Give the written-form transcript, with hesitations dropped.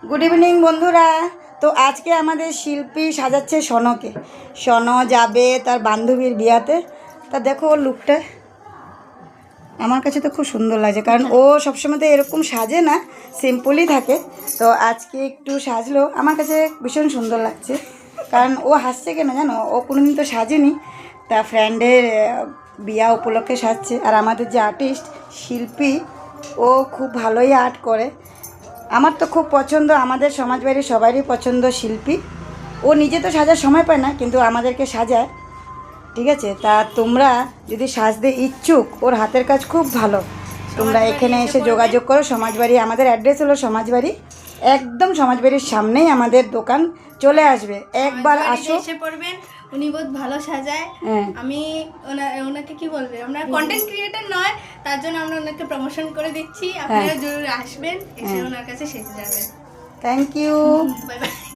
Good evening বন্ধুরা। তো আজকে আমাদের শিল্পী সাজাচ্ছে সনকে। সন যাবে তার বান্ধবীর বিয়াতে। তা দেখো ওর লুকটা, আমার কাছে তো খুব সুন্দর লাগছে, কারণ ও সবসময় তো এরকম সাজে না, সিম্পলই থাকে। তো আজকে একটু সাজলো, আমার কাছে ভীষণ সুন্দর লাগছে। কারণ ও হাসছে কেন জানো, ও কোনোদিন তো সাজেনি, তা ফ্রেন্ডের বিয়া উপলক্ষে সাজছে। আর আমাদের যে আর্টিস্ট শিল্পী, ও খুব ভালোই আর্ট করে। আমার তো খুব পছন্দ, আমাদের সমাজবাড়ির সবারই পছন্দ শিল্পী। ও নিজে তো সাজার সময় পায় না, কিন্তু আমাদেরকে সাজায়। ঠিক আছে, তা তোমরা যদি সাজতে ইচ্ছুক, ওর হাতের কাজ খুব ভালো, তোমরা এখানে এসে যোগাযোগ করো। সমাজবাড়ি, আমাদের অ্যাড্রেস হলো সমাজবাড়ি, একদম সমাজবাড়ির সামনেই আমাদের দোকান। চলে আসবে, একবার আসো। এসে পড়বেন, উনি বহুত ভালো সাজায়। হ্যাঁ, আমি ওনাকে কি বলবে, আমরা কন্টেন্ট ক্রিয়েটর নয়, তার জন্য আমরা ওনাকে প্রমোশন করে দিচ্ছি। আপনারা জরুর আসবেন, এসে ওনার কাছে শিখে যাবেন। Thank you. Bye by.